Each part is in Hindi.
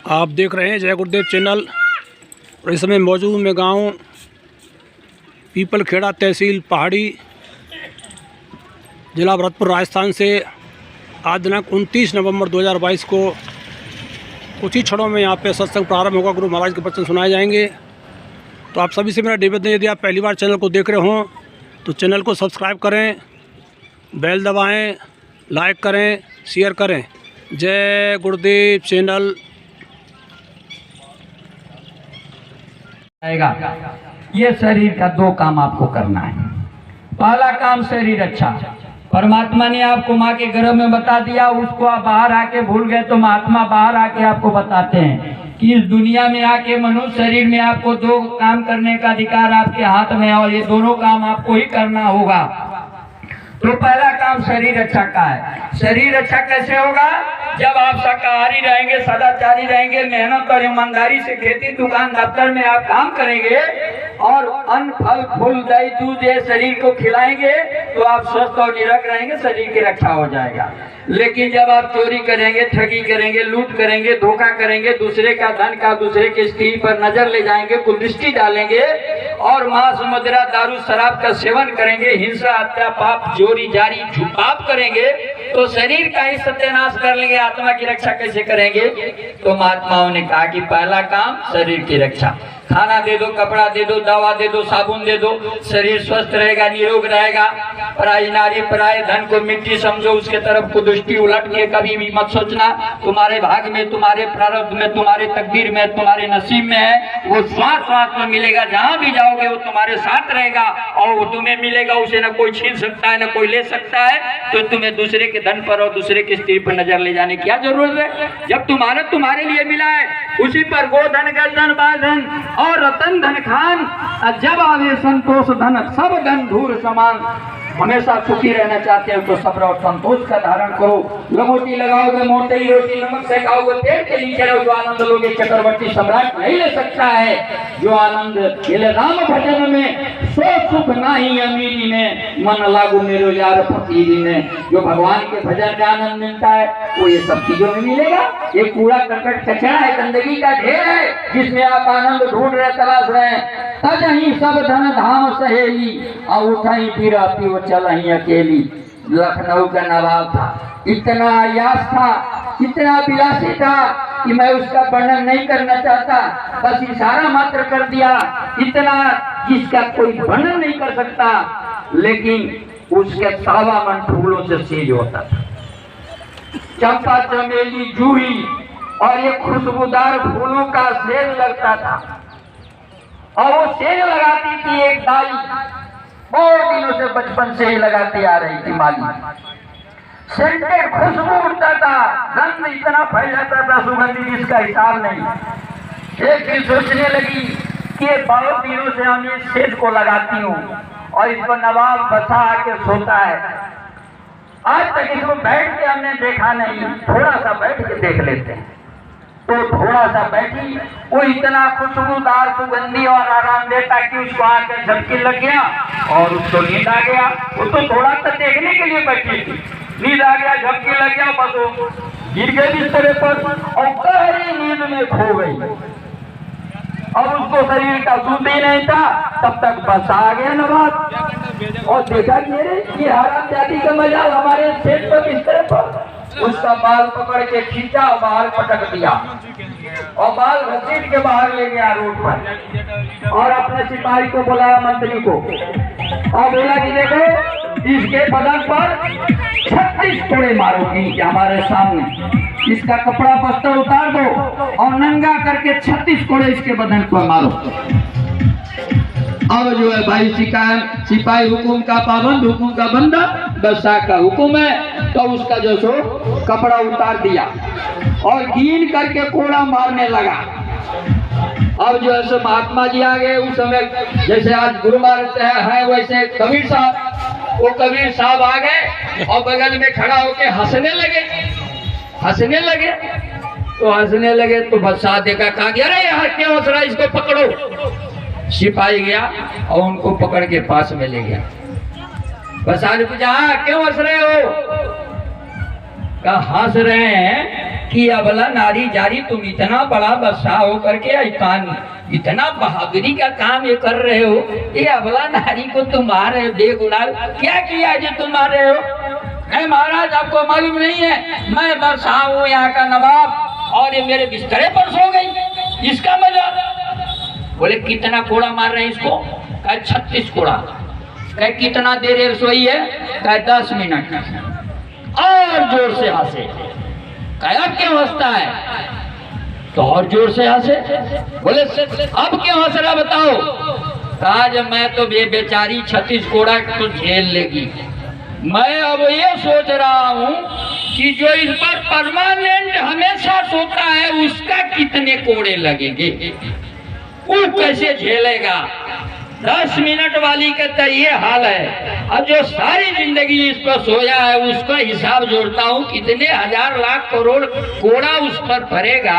आप देख रहे हैं जय गुरुदेव चैनल। और इस समय मौजूद में गांव पीपल खेड़ा, तहसील पहाड़ी, जिला भरतपुर, राजस्थान से आज दिनांक 29 नवंबर 2022 को कुछ ही क्षणों में यहाँ पे सत्संग प्रारंभ होगा। गुरु महाराज के वचन सुनाए जाएंगे। तो आप सभी से मेरा निवेदन है, यदि आप पहली बार चैनल को देख रहे हों तो चैनल को सब्सक्राइब करें, बेल दबाएं, लाइक करें, शेयर करें। जय गुरुदेव चैनल। ये शरीर का दो काम आपको करना है। पहला काम शरीर अच्छा। परमात्मा ने आपको माँ के गर्भ में बता दिया, उसको आप बाहर आके भूल गए तो महात्मा बाहर आके आपको बताते हैं कि इस दुनिया में आके मनुष्य शरीर में आपको दो काम करने का अधिकार आपके हाथ में है और ये दोनों काम आपको ही करना होगा। तो पहला काम शरीर अच्छा का है। शरीर अच्छा कैसे होगा? जब आप शाकाहारी रहेंगे, सदाचारी रहेंगे, मेहनत और ईमानदारी से खेती, दुकान, दफ्तर में आप काम करेंगे और अन्न, फल, फूल, दही, दूध ये शरीर को खिलाएंगे तो आप स्वस्थ और निरोग रहेंगे, शरीर की रक्षा हो जाएगा। लेकिन जब आप चोरी करेंगे, ठगी करेंगे, लूट करेंगे, धोखा करेंगे, दूसरे का धन का दूसरे के स्त्री पर नजर ले जाएंगे, कुदृष्टि डालेंगे और मांस, मदिरा, दारू, शराब का सेवन करेंगे, हिंसा, हत्या, पाप, चोरी, जारी, पाप करेंगे तो शरीर का ही सत्यानाश कर लेंगे। आत्मा की रक्षा कैसे करेंगे? तो महात्माओं ने कहा कि पहला काम शरीर की रक्षा। खाना दे दो, कपड़ा दे दो, दवा दे दो, साबुन दे दो, शरीर स्वस्थ रहेगा, निरोग रहेगा। पराई नारी, पराये धन को मिट्टी समझो, उसके तरफ कुदृष्टि उलट के कभी भी मत सोचना। तुम्हारे भाग में, तुम्हारे प्रारब्ध में, तुम्हारे तकदीर में, तुम्हारे नसीब में है। वो श्वास श्वास में मिलेगा, जहां भी जाओगे वो तुम्हारे साथ रहेगा और वो तुम्हें मिलेगा। उसे न कोई छीन सकता है, न कोई ले सकता है। तो तुम्हें दूसरे के धन पर और दूसरे के स्त्री पर नजर ले जाने की क्या जरूरत है? जब तुम्हारे लिए मिला है, उसी पर गोधन, गर्दन, बाधन और रतन धन खान। जब आवे संतोष धन, सब धन धूर समान। हमेशा सुखी रहना चाहते हो तो सब्र और संतोष का धारण करो। लंगोटी लगाओगे, मोटी रोटी नमक से खाओगे, पेट के नीचे रहो, जो आनंद लोगे चक्रवर्ती सम्राट नहीं ले सकता है। जो आनंद मिले राम भजन में, सो सुख नाही अमीरी में, मन लागू मेरो यार फकीरी में। जो भगवान के भजन में आनंद मिलता है वो ये सब चीजों में मिलेगा। ये कूड़ा करकट कचरा है, गंदगी का ढेर है, जिसमें आप आनंद ढूंढ रहे, तलाश रहे। तजही सब धन धाम सहेली, और उठाई पीरा पीओ चलही अकेली। लखनऊ का नवाब था, इतना अयास था, इतना विलासी था कि मैं उसका वर्णन नहीं करना चाहता, बस इशारा मात्र कर दिया। इतना जिसका कोई वर्णन नहीं कर सकता, लेकिन उसके 1.25 मन फूलों से सेज होता था। चंपा, चमेली, जूही और ये खुशबूदार फूलों का सेज लगता था। और वो सेज लगाती थी एक दाई, बहुत दिनों से बचपन से ही लगाती आ रही थी माली। सेंटेड खुशबू उठता था, गंध इतना फैल जाता था, सुगंधी जिसका हिसाब नहीं। एक दिन सोचने लगी कि बहुत दिनों से हम इस सेज को लगाती हूँ और इसको नवाब बसा आके सोता है। आज तक इसको बैठ के हमने देखा नहीं, थोड़ा सा बैठ के देख लेते हैं। तो थोड़ा सा बैठी, वो इतना खुशबूदार, सुगंधी और आराम देता कि उसको आके झपकी लग गया और उसको नींद आ गया। वो तो थोड़ा सा देखने के लिए बैठी थी, नींद आ गया, झपकी लग गया, बस वो गिर गई बिस्तर पर और गहरी नींद में खो गई। अब उसको शरीर का सूत ही नहीं था, तब तक बस आ गया नवाब और देखा कि ये हराम जाति का मजा हमारे सेठ पर, बिस्तर पर। उसका बाल पकड़ के खींचा और बाहर पटक दिया और बाल घसीट के बाहर ले गया रोड पर और अपने सिपाही को बुलाया, मंत्री को, और बोला कि देखो इसके बदन पर 36 कोड़े मारोगी हमारे सामने। इसका कपड़ा बस्तर उतार दो और नंगा करके 36 कोड़े इसके बदन पर मारो। अब जो है भाई सिपाही हुकुम का पाबंद, हुकुम का बंदा, बादशाह का हुकुम है। तो उसका जो सो कपड़ा उतार दिया और गिन करके कोड़ा मारने लगा। अब जो है सो महात्मा जी आ गए। उस समय जैसे आज गुरु मारते हैं वैसे कबीर साहब, वो कबीर साहब आ गए और बगल में खड़ा होके हंसने लगे। तो बादशाह देखा, कहा गया अरे यार क्या हंस रहा है, इसको पकड़ो। सिपाही गया और उनको पकड़ के पास में ले गया। बादशाह ने पूछा, हाँ क्यों हंस रहे हो? कहा हंस रहे हैं कि अबला नारी जारी तुम इतना बड़ा बादशाह हो करके इतना बहादुरी का काम ये कर रहे हो, ये अबला नारी को तुम मार रहे हो, बेगुनाह क्या किया जो तुम मार रहे हो? नहीं महाराज, आपको मालूम नहीं है, मैं बादशाह हूँ यहाँ का नवाब, और ये मेरे बिस्तरे पर सो गई, इसका मजा। बोले कितना कोड़ा मार रहे हैं इसको? कहे 36 कोड़ा। कहे कितना देर सोई है? कहे 10 मिनट। और जोर से हंसे। कहे अब क्यों हंसता है? तो और जोर से हंसे। बोले अब क्यों हंस रहा बताओ? कहा जब मैं तो बेचारी 36 कोड़ा तो झेल लेगी, मैं अब ये सोच रहा हूँ कि जो इस पर परमानेंट हमेशा सोता है उसका कितने कोड़े लगेंगे, वो कैसे झेलेगा। 10 मिनट वाली का तो ये हाल है, अब जो सारी जिंदगी इस पर सोया है उसका हिसाब जोड़ता हूँ कितने हजार लाख करोड़ कोड़ा उस पर पड़ेगा,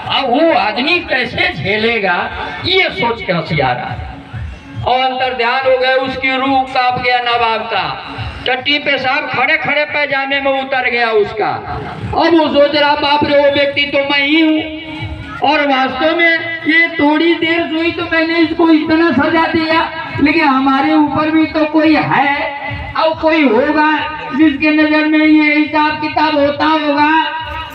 अब वो आदमी कैसे झेलेगा, ये सोच के हंसी आ रहा है। और अंतर ध्यान हो गए, उसकी रूह कांप गया नवाब का, टट्टी पेशाब खड़े खड़े पैजामे में उतर गया उसका। अब वो सोच रहा बाप रे वो व्यक्ति तो मैं ही हूँ, और वास्तव में ये थोड़ी देर सोई तो मैंने इसको इतना सजा दिया, लेकिन हमारे ऊपर भी तो कोई है और कोई होगा जिसके नजर में ये हिसाब किताब होता होगा।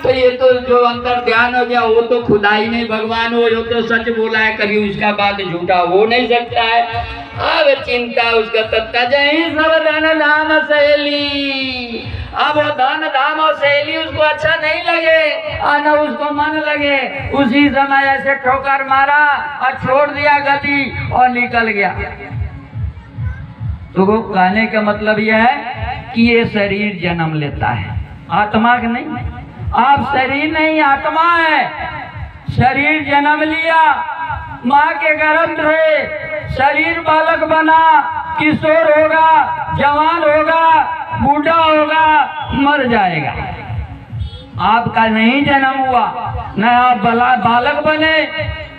तो ये तो जो अंदर ध्यान हो गया वो तो खुदा ही नहीं भगवान हो, जो तो सच बोला है, कभी उसका बात झूठा हो नहीं सकता है। अब चिंता उसका तत्ता जय सब धन धाम सहेली। अब वो धन धाम और सहेली उसको अच्छा नहीं लगे और न उसको मन लगे, उसी समय ऐसे ठोकर मारा और छोड़ दिया गति और निकल गया। तो वो कहने का मतलब यह है कि ये शरीर जन्म लेता है, आत्मा का नहीं। आप शरीर नहीं आत्मा है। शरीर जन्म लिया, माँ के गर्भ से शरीर बालक बना, किशोर होगा, जवान होगा, बूढ़ा होगा, मर जाएगा। आपका नहीं जन्म हुआ, न आप बालक बने,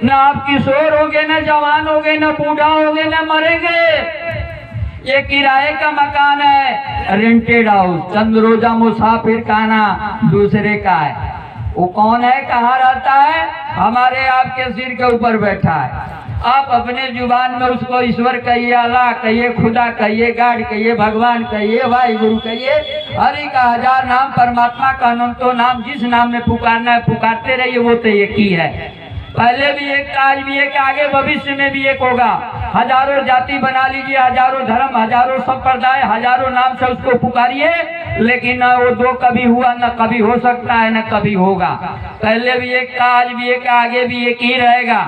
न आप किशोर होगे, न जवान होगे, न बूढ़ा होगे, न मरेंगे। ये किराए का मकान है, रेंटेड हाउस, चंद रोजा मुसाफिर खाना दूसरे का है। वो कौन है, कहाँ रहता है? हमारे आपके सिर के ऊपर बैठा है। आप अपने जुबान में उसको ईश्वर कहिए, अल्लाह कहिए, खुदा कहिए, गाड कहिए, भगवान कहिए, वाहिगुरु कहिए, हरि का 1000 नाम, परमात्मा का अनंतो नाम, जिस नाम में पुकारना है पुकारते रहिए, वो तो एक ही है। पहले भी एक था, आज भी एक, आगे भविष्य में भी एक होगा। हजारों जाति बना लीजिए, हजारों धर्म, हजारों संप्रदाय, हजारों नाम से उसको पुकारिए, लेकिन न वो दो कभी हुआ, न कभी हो सकता है, न कभी होगा। पहले भी एक था, आज भी एक, आगे भी एक ही रहेगा।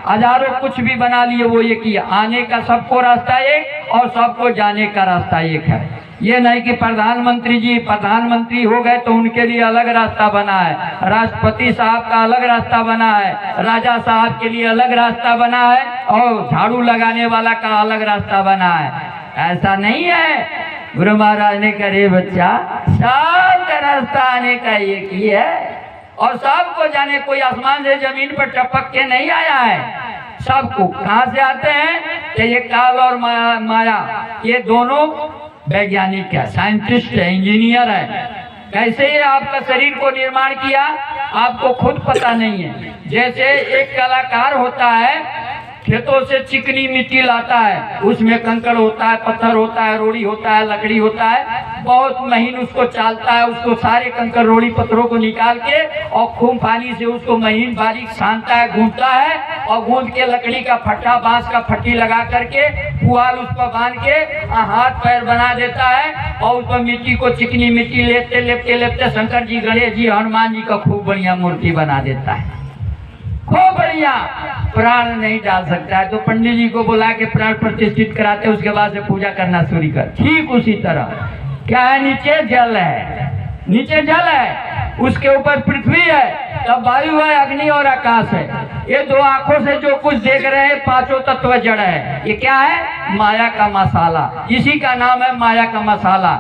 हजारों कुछ भी बना लिए, वो एक ही। आने का सबको रास्ता एक और सबको जाने का रास्ता एक है। ये नहीं कि प्रधानमंत्री जी प्रधानमंत्री हो गए तो उनके लिए अलग रास्ता बना है, राष्ट्रपति साहब का अलग रास्ता बना है, राजा साहब के लिए अलग रास्ता बना है, और झाड़ू लगाने वाला का अलग रास्ता बना है। ऐसा नहीं है। गुरु महाराज ने करे बच्चा, सबका रास्ता आने का एक ही है, और सबको जाने। कोई आसमान से जमीन पर टपक के नहीं आया है। सबको कहाँ से आते हैं? कि ये काल और माया, ये दोनों वैज्ञानिक है, साइंटिस्ट है, इंजीनियर है। कैसे ये आपका शरीर को निर्माण किया आपको खुद पता नहीं है। जैसे एक कलाकार होता है, खेतों से चिकनी मिट्टी लाता है, उसमें कंकड़ होता है, पत्थर होता है, रोड़ी होता है, लकड़ी होता है, बहुत महीन उसको चालता है, उसको सारे कंकड़ रोड़ी पत्थरों को निकाल के और खूब पानी से उसको महीन बारीक छानता है, गूंथता है, और गूंथ के लकड़ी का फट्टा, बांस का फट्टी लगा करके पुआल उस पर बांध के हाथ पैर बना देता है, और उस पर मिट्टी को चिकनी मिट्टी लेते लेपते लेपते शंकर जी, गणेश जी, हनुमान जी का खूब बढ़िया मूर्ति बना देता है, खूब बढ़िया। प्राण नहीं डाल सकता है तो पंडित जी को बुला के प्राण प्रतिष्ठित कराते, उसके बाद से पूजा करना शुरू कर। ठीक उसी तरह क्या है, नीचे जल है, नीचे जल है, उसके ऊपर पृथ्वी है, तब वायु है, अग्नि और आकाश है। ये दो आंखों से जो कुछ देख रहे हैं, पांचों तत्व जड़ है। ये क्या है? माया का मसाला। इसी का नाम है माया का मसाला।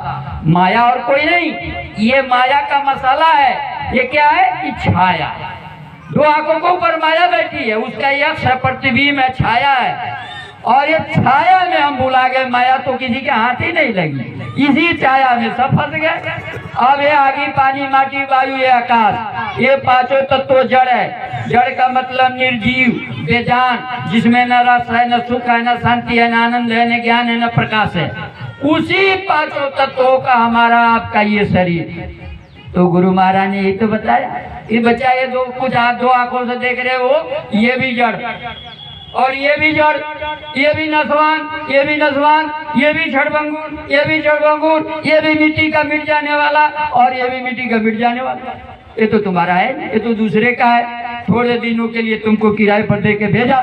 माया और कोई नहीं, ये माया का मसाला है। ये क्या है? कि छाया। दो आंखों के ऊपर माया बैठी है, उसका यक्ष है, प्रतिबिंब है, छाया है। और ये छाया में हम भुला गए, माया तो किसी के हाथ ही नहीं लगी, इसी छाया में सब फंस गए। अब ये आगे पानी माटी वायु ये आकाश, ये पांचों तत्व जड़ है। जड़ का मतलब निर्जीव बेजान, जिसमें न रस है, न सुख है, न शांति है, न आनंद है, न ज्ञान है, न प्रकाश है। उसी पांचों तत्वों का हमारा आपका ये शरीर। तो गुरु महाराज ने ये तो बताया, ये बच्चा ये दो कुछ दो आंखों से देख रहे हो, ये भी जड़ और ये भी जड़, ये भी नसवान, ये भी नसवान, ये भी क्षणभंगुर, ये भी क्षणभंगुर, ये भी मिट्टी का मिट जाने वाला और ये भी मिट्टी का मिट जाने वाला। ये तो तुम्हारा है, ये तो दूसरे का है। थोड़े दिनों के लिए तुमको किराए पर दे के भेजा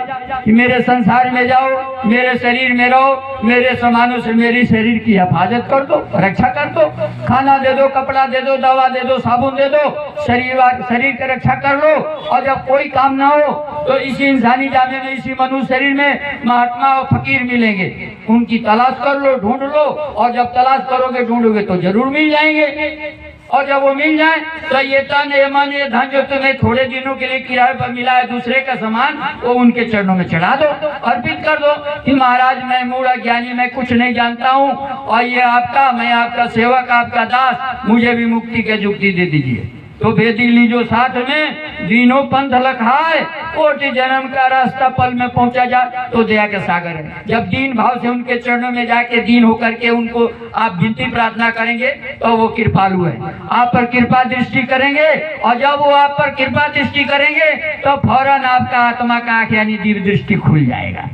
कि मेरे संसार में जाओ, मेरे शरीर में रहो, मेरे सामानों से मेरी शरीर की हिफाजत कर दो, रक्षा कर दो, खाना दे दो, कपड़ा दे दो, दवा दे दो, साबुन दे दो, शरीर की रक्षा कर लो। और जब कोई काम ना हो तो इसी इंसानी जामे में, इसी मनुष्य शरीर में महात्मा और फकीर मिलेंगे, उनकी तलाश कर लो, ढूंढ लो। और जब तलाश करोगे, ढूंढोगे तो जरूर मिल जाएंगे। और जब वो मिल जाए तो ये तन, ये मन, ये धन जो तुम्हें थोड़े दिनों के लिए किराए पर मिला है, दूसरे का सामान, वो उनके चरणों में चढ़ा दो, अर्पित कर दो कि महाराज मैं मूढ़ ज्ञानी, मैं कुछ नहीं जानता हूँ और ये आपका, मैं आपका सेवक, आपका दास, मुझे भी मुक्ति की जुक्ति दे दीजिए। तो भेदी लीजो साथ में, दीनों पंथ लखाए, कोटि जन्म का रास्ता पल में पहुंचा जा। तो दया के सागर है। जब दीन भाव से उनके चरणों में जाके दीन होकर के उनको आप विनती प्रार्थना करेंगे तो वो कृपालु है, आप पर कृपा दृष्टि करेंगे। और जब वो आप पर कृपा दृष्टि करेंगे तो फौरन आपका आत्मा का आंख यानी दिव्य दृष्टि खुल जाएगा,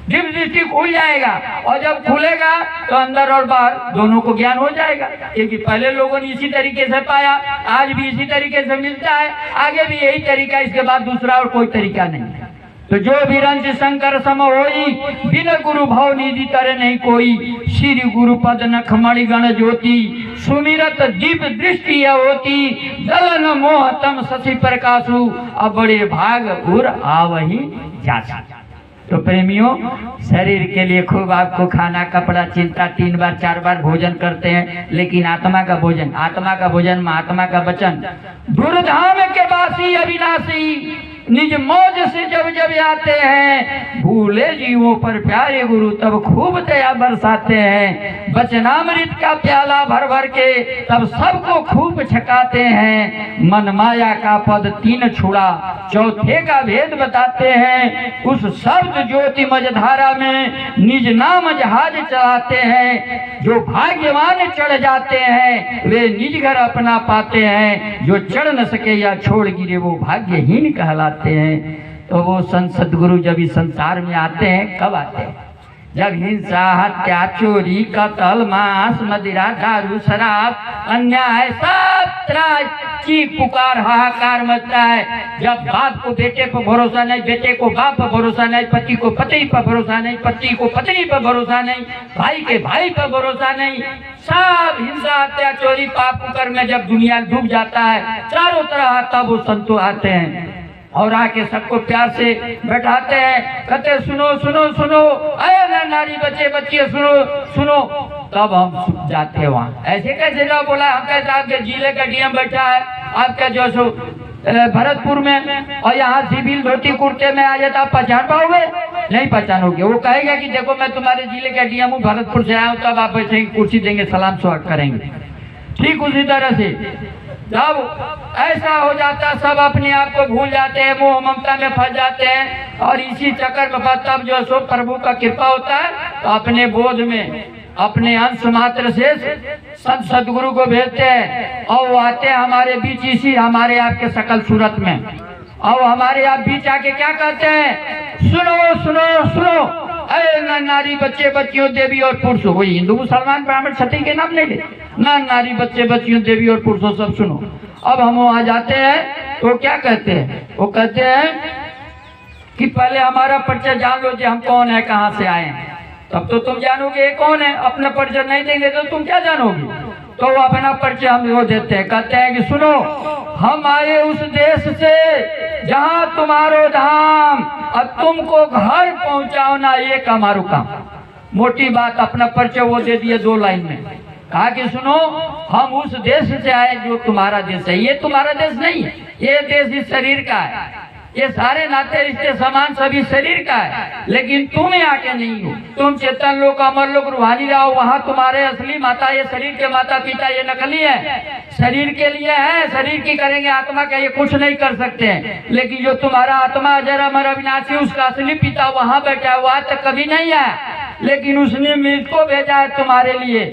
दिव्य दृष्टि खुल जाएगा। और जब खुलेगा तो अंदर और बाहर दोनों को ज्ञान हो जाएगा। क्योंकि पहले लोगों ने इसी तरीके से पाया, आज भी इसी तरीके से मिलता है, आगे भी यही तरीका, इसके बाद दूसरा और कोई तरीका नहीं है। तो जो भी रंज शंकर सम होई, बिन गुरु भाव निधि तरे नहीं कोई। श्री गुरु पद नख मणि गण ज्योति, सुमिरत दीप दृष्टि होती। दलन मोह तम शशि प्रकाशु, अब बड़े भाग उर आवही जाता। तो प्रेमियों, शरीर के लिए खूब आपको खाना, कपड़ा, चिंता, 3 बार 4 बार भोजन करते हैं, लेकिन आत्मा का भोजन, महात्मा का वचन, दुर्धाम के बासी अविनाशी, निज मौज से जब जब आते हैं, भूले जीवों पर प्यारे गुरु तब खूब दया बरसाते हैं। वचनामृत का प्याला भर भर के तब सबको खूब छकाते हैं। मन माया का पद 3 छुड़ा, चौथे का भेद बताते हैं। उस शब्द ज्योति मझधारा में निज नाम जहाज चलाते हैं। जो भाग्यवान चढ़ जाते हैं वे निज घर अपना पाते हैं। जो चढ़ न सके या छोड़ गिरे वो भाग्यहीन कहलाते हैं। तो वो संत सदगुरु जब इस संसार में आते हैं, कब आते हैं? जब हिंसा, हत्या, चोरी, कत्ल, मांस, मदिरा, दारू, शराब, अन्याय, सब चीख पुकार हाहाकार मचता है। जब बाप को बेटे पर भरोसा नहीं, बेटे को बाप पर भरोसा नहीं, पति को पत्नी पर भरोसा नहीं, पति को पत्नी पर भरोसा नहीं, भाई के भाई पर भरोसा नहीं, सब हिंसा, हत्या, चोरी, पाप कुकर में जब दुनिया डूब जाता है चारों तरह, तब वो संतो आते हैं और आके सबको प्यार से बैठाते हैं, कहते सुनो सुनो सुनो, अरे नारी बच्चे बच्चियों सुनो सुनो। तब हम जाते हैं वहाँ। ऐसे कैसे जाओ? बोला हम कैसे, आपके जिले का डीएम बैठा है आपका जो सो भरतपुर में, और यहाँ सिविल धोती कुर्ते में आ जाता, आप पहचान पाओगे? नहीं पहचानोगे। वो कहेगा कि देखो मैं तुम्हारे जिले का डीएम हूँ, भरतपुर से आया हूँ, तब आप ऐसे कुर्सी देंगे, सलाम स्वागत करेंगे। ठीक उसी तरह से जब ऐसा हो जाता, सब अपने आप को भूल जाते हैं, मोह ममता में फंस जाते हैं। और इसी चक्कर में तब जो सो प्रभु का कृपा होता है, तो अपने बोध में अपने अंश मात्र से संत सदगुरु को भेजते हैं और वो आते हैं हमारे बीच, इसी हमारे आपके सकल सूरत में। और हमारे आप बीच आके क्या कहते हैं? सुनो सुनो सुनो, अरे नारी बच्चे बच्चियों, देवी और पुरुषों। वही हिंदू मुसलमान ब्राह्मण क्षत्रिय के नाम नहीं ले, ना नारी बच्चे बच्चियों, देवी और पुरुषों, सब सुनो। अब हम वहां जाते हैं तो क्या कहते हैं? वो कहते हैं कि पहले हमारा परिचय जान लो जी, हम कौन है, कहाँ से आए हैं, तब तो तुम जानोगे कौन है। अपना परिचय नहीं देंगे तो तुम क्या जानोगे? तो वो अपना परिचय हम देते हैं, कहते हैं कि सुनो, हम आए उस देश से जहाँ तुम्हारो धाम, अब तुमको घर पहुँचाओ ना, ये हमारो काम। मोटी बात, अपना परिचय वो दे दिए 2 लाइन में। कहा कि सुनो, हम उस देश से आए जो तुम्हारा देश है। ये तुम्हारा देश नहीं है, ये देश इस शरीर का है। ये सारे नाते रिश्ते समान सभी शरीर का है, लेकिन तुम यहाँ के नहीं हो। तुम चेतन लोग, अमर लोग, रूहानी रहो, वहाँ तुम्हारे असली माता, ये शरीर के माता पिता ये नकली है, शरीर के लिए है, शरीर की करेंगे, आत्मा का ये कुछ नहीं कर सकते हैं। लेकिन जो तुम्हारा आत्मा अजर अमर अविनाशी, उसका असली पिता वहाँ बैठा है, वहाँ तक कभी नहीं आया, लेकिन उसने मुझको भेजा है तुम्हारे लिए।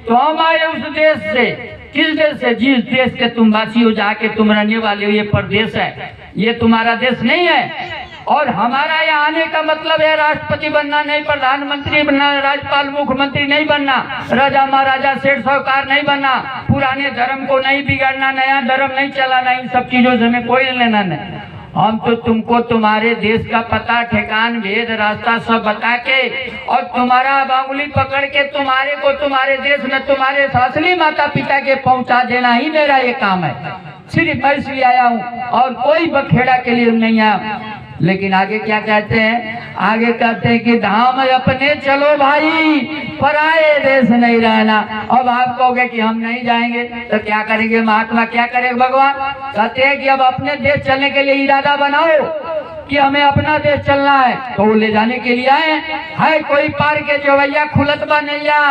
तो हम आए उस देश से। किस देश से? जिस देश के तुम वासी हो, जाके तुम रहने वाले हो, ये परदेश है, ये तुम्हारा देश नहीं है। और हमारा यहाँ आने का मतलब है राष्ट्रपति बनना नहीं, प्रधानमंत्री बनना, राज्यपाल, मुख्यमंत्री नहीं बनना, राजा महाराजा, सेठ साहूकार नहीं बनना, पुराने धर्म को नहीं बिगाड़ना, नया धर्म नहीं चलाना, इन सब चीजों से हमें कोई लेना नहीं। हम तो तुमको तुम्हारे देश का पता, ठिकान, भेद, रास्ता सब बता के और तुम्हारा बांगुली पकड़ के तुम्हारे को तुम्हारे देश में तुम्हारे असली माता पिता के पहुंचा देना ही मेरा ये काम है। सिर्फ मैं इसलिए आया हूँ और कोई बखेड़ा के लिए नहीं आया। लेकिन आगे क्या कहते हैं? आगे कहते हैं कि धाम अपने चलो भाई, पराए देश नहीं रहना। अब आप कहोगे कि हम नहीं जाएंगे तो क्या करेंगे महात्मा, क्या करेंगे भगवान? कहते हैं कि अब अपने देश चलने के लिए इरादा बनाओ कि हमें अपना देश चलना है, तो वो ले जाने के लिए आए है। कोई पार के जवैया खुलत बा नैया,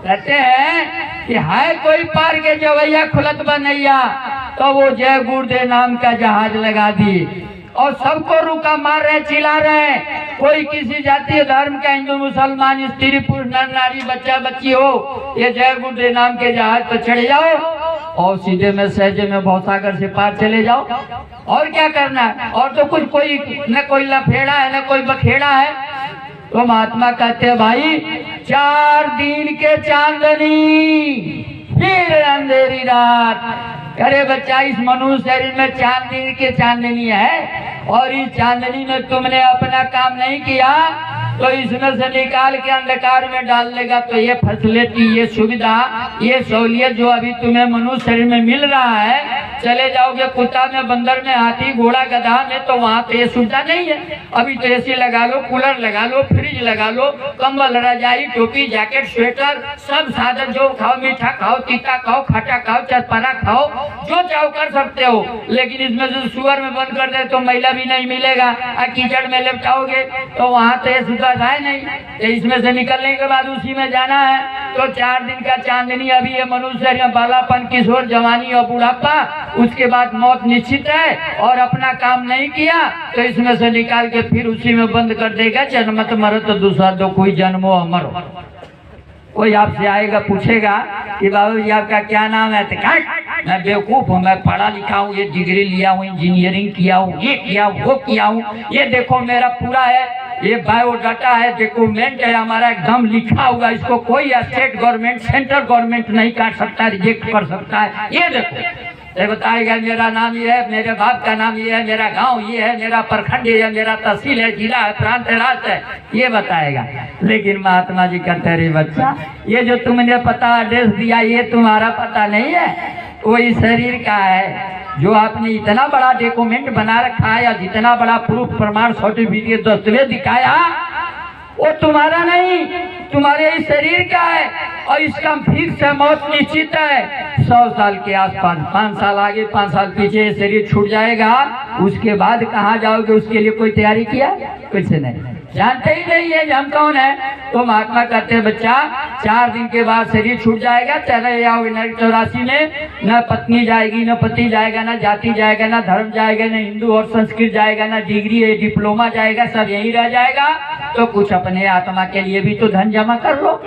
कहते हैं कि है कोई पार के जवैया खुलत बा नैया, तो वो जय गुरुदेव नाम का जहाज लगा दिए और सबको रुका मार रहे, चिल्ला रहे। कोई किसी जातीय धर्म का, हिंदू मुसलमान, स्त्री पुरुष, नर नारी, बच्चा बच्ची हो, ये जय गुरुदेव नाम के जहाज पर चढ़ जाओ और सीधे में सहजे में भवसागर से पार चले जाओ। और क्या करना है? और तो कुछ कोई न कोई लफेड़ा है, न कोई बखेड़ा है। तो महात्मा कहते हैं भाई 4 दिन के चांदनी फिर अंधेरी रात। अरे बच्चा, इस मनुष्य शरीर में 4 दिन की चांदनी है और इस चांदनी में तुमने अपना काम नहीं किया तो इसमें से निकाल के अंधकार में डाल लेगा। तो ये फैसिलिटी, ये सुविधा, ये सहूलियत जो अभी तुम्हें मनुष्य शरीर में मिल रहा है, चले जाओगे कुत्ता में, बंदर में, हाथी, घोड़ा, गधा में, तो वहाँ तो ये सुविधा नहीं है। अभी तो एसी लगा लो, कूलर लगा लो, फ्रिज लगा लो, कंबल, रजाई, टोपी, जैकेट, स्वेटर, सब साधन, जो खाओ, मीठा खाओ, तीता खाओ, खट्टा खाओ, चटपटा खाओ, जो चाहो कर सकते हो। लेकिन इसमें से सुअर में बंद कर दे तो मैला भी नहीं मिलेगा, कीचड़ में लेपटाओगे तो वहाँ तो ये सुविधा है नहीं। तो इसमें से निकलने के बाद उसी में जाना है। तो 4 दिन का चांदनी, अभी ये मनुष्य शरीर, बालापन, किशोर, जवानी और बुढ़ापा, उसके बाद मौत निश्चित है। और अपना काम नहीं किया तो इसमें से निकाल के फिर उसी में बंद कर देगा। जन्मत मरत दूसरा दो, कोई जन्मो अमर। कोई आपसे आएगा, पूछेगा कि बाबू जी आपका क्या नाम है, तो क्या मैं बेवकूफ हूँ, मैं पढ़ा लिखा हूँ, ये डिग्री लिया हूँ, इंजीनियरिंग किया हूँ, ये किया हूँ, वो किया हूँ, ये देखो मेरा पूरा है, ये बायोडाटा है, डॉक्यूमेंट है हमारा, एकदम लिखा हुआ, इसको कोई स्टेट गवर्नमेंट, सेंट्रल गवर्नमेंट नहीं काट सकता, रिजेक्ट कर सकता है। ये देखो, ये बताएगा मेरा नाम ये है, मेरे बाप का नाम ये है, मेरा गांव ये है, मेरा प्रखंड ये है, मेरा तहसील है, जिला है, प्रांत है, राष्ट्र है, ये बताएगा। लेकिन महात्मा जी कहते रे बच्चा, ये जो तुमने पता एड्रेस दिया, ये तुम्हारा पता नहीं है, वही शरीर का है। जो आपने इतना बड़ा डॉक्यूमेंट बना रखा है या जितना बड़ा प्रूफ, प्रमाण, सर्टिफिकेट, दस्तावेज दिखाया, वो तुम्हारा नहीं, तुम्हारे इस शरीर का है। और इसका फिक्स है, मौत निश्चित है। 100 साल के आसपास, 5 साल आगे, 5 साल पीछे ये शरीर छूट जाएगा। उसके बाद कहाँ जाओगे, उसके लिए कोई तैयारी किया? कुछ नहीं, जानते ही नहीं है हम कौन है। तो महात्मा कहते हैं बच्चा 4 दिन के बाद शरीर छूट जाएगा, चले जाओगे नरक 84 में। न पत्नी जाएगी, न पति जाएगा, न जाति जाएगा, न धर्म जाएगा, न हिंदू और संस्कृत जाएगा, न डिग्री डिप्लोमा जाएगा, सब यही रह जाएगा। तो कुछ अपने आत्मा के लिए भी तो धन जमा कर लो।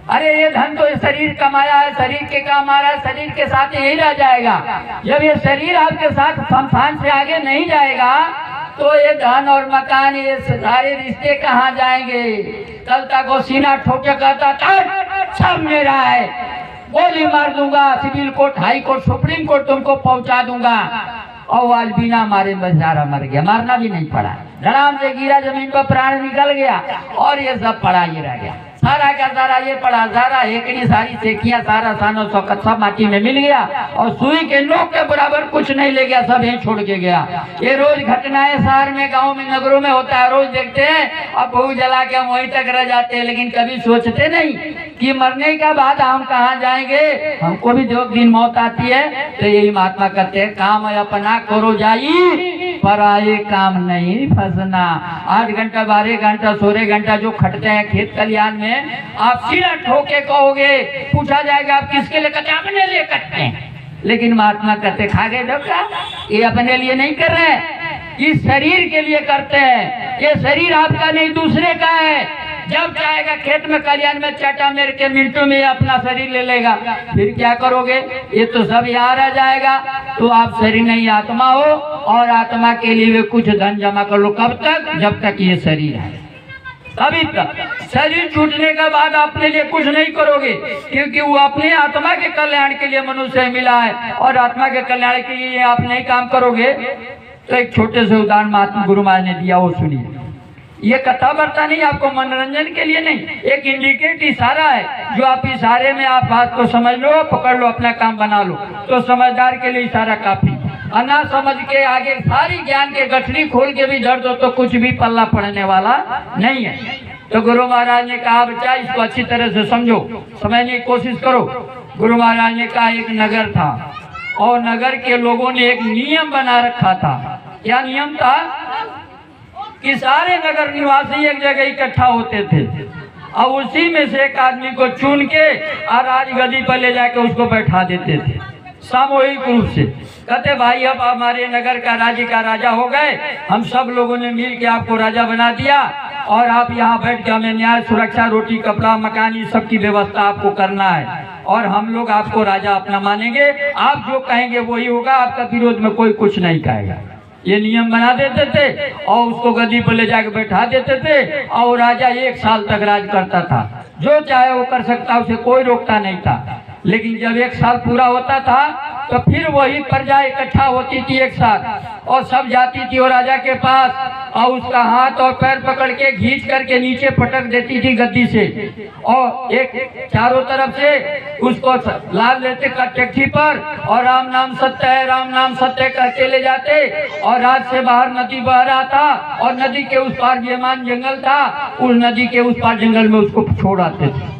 अरे ये धन तो शरीर कमाया है, शरीर के काम आ रहा है, शरीर के साथ यही रह जाएगा। जब ये शरीर आपके साथ शमशान से आगे नहीं जाएगा तो ये धन और मकान, ये सारे रिश्ते कहाँ जाएंगे? कल तक वो सीना ठोके कहता था सब मेरा है, गोली मार दूंगा, civil court, high court, supreme court तुमको पहुंचा दूंगा। और आज बिना मारे बेचारा मर गया, मारना भी नहीं पड़ा, धड़ाम से गिरा, जमीन पर प्राण निकल गया और ये सब पड़ा ये रह गया। सारा का सारा ये पड़ा, सारा हेकड़ी, सारी सेकियां, सारा सानो सौकत सब माटी में मिल गया और सुई के नोक के बराबर कुछ नहीं ले गया, सब यहीं छोड़ के गया। ये रोज घटनाएं शहर में, गांव में, नगरों में होता है, रोज देखते हैं और भूख जला के हम वहीं तक रह जाते हैं। लेकिन कभी सोचते नहीं कि मरने के बाद हम कहाँ जाएंगे। हमको भी जो दिन मौत आती है तो यही महात्मा कहते हैं काम अपना करो जाई, पराये काम नहीं फंसना। 8 घंटा 12 घंटा 16 घंटा जो खटते हैं खेत खलिहान में, आप सीधा ठोके कहोगे, पूछा जाएगा आप किसके लिए करते हैं? अपने लिए करते हैं। लेकिन महात्मा कहते खा गए धोखा, ये अपने लिए नहीं कर रहे हैं, इस शरीर के लिए करते हैं। ये शरीर आपका नहीं दूसरे का है। जब चाहेगा खेत में खलिहान में चाटा मेर के मिनटों में अपना शरीर ले लेगा, फिर क्या करोगे? ये तो सब यहाँ रह जाएगा। तो आप शरीर नहीं आत्मा हो, और आत्मा के लिए वे कुछ धन जमा कर लो। कब तक? जब तक ये शरीर है, अभी तक। शरीर छूटने के बाद अपने लिए कुछ नहीं करोगे, क्योंकि वो अपने आत्मा के कल्याण के लिए मनुष्य मिला है, और आत्मा के कल्याण के लिए आप नहीं काम करोगे। तो एक छोटे से उदाहरण महात्मा गुरु महाराज ने दिया, वो सुनिए। ये कथा वार्ता नहीं, आपको मनोरंजन के लिए नहीं, एक इंडिकेट इशारा है, जो आप इशारे में आप बात को समझ लो, पकड़ लो, अपना काम बना लो। तो समझदार के लिए इशारा काफी। ना समझ के आगे सारी ज्ञान के गठरी खोल के भी दर्द हो तो कुछ भी पल्ला पड़ने वाला नहीं है। तो गुरु महाराज ने कहा बच्चा इसको अच्छी तरह से समझो, समझने की कोशिश करो। गुरु महाराज ने कहा एक नगर था, और नगर के लोगों ने एक नियम बना रखा था। क्या नियम था? कि सारे नगर निवासी एक जगह इकट्ठा होते थे, और उसी में से एक आदमी को चुन के और राजगद्दी पर ले जाके उसको बैठा देते थे सामूहिक रूप से। कहते भाई अब हमारे नगर का राज्य का राजा हो गए, हम सब लोगों ने मिल के आपको राजा बना दिया, और आप यहाँ बैठ के हमें न्याय सुरक्षा रोटी कपड़ा मकान ये सब की व्यवस्था आपको करना है, और हम लोग आपको राजा अपना मानेंगे, आप जो कहेंगे वही होगा, आपका विरोध में कोई कुछ नहीं कहेगा। ये नियम बना देते थे, और उसको गद्दी पर ले जाकर बैठा देते थे, और राजा 1 साल तक राज करता था। जो चाहे वो कर सकता, उसे कोई रोकता नहीं था। लेकिन जब 1 साल पूरा होता था तो फिर वही प्रजा इकट्ठा होती थी एक साथ, और सब जाती थी और राजा के पास, और उसका हाथ और पैर पकड़ के खींच करके नीचे पटक देती थी गद्दी से, और एक चारों तरफ से उसको लाल लेते कटठी पर, और राम नाम सत्य है, राम नाम सत्य है कहते ले जाते। और रात से बाहर नदी बह रहा था, और नदी के उस पार बेमान जंगल था, उस नदी के उस पार जंगल में उसको छोड़ आते थे।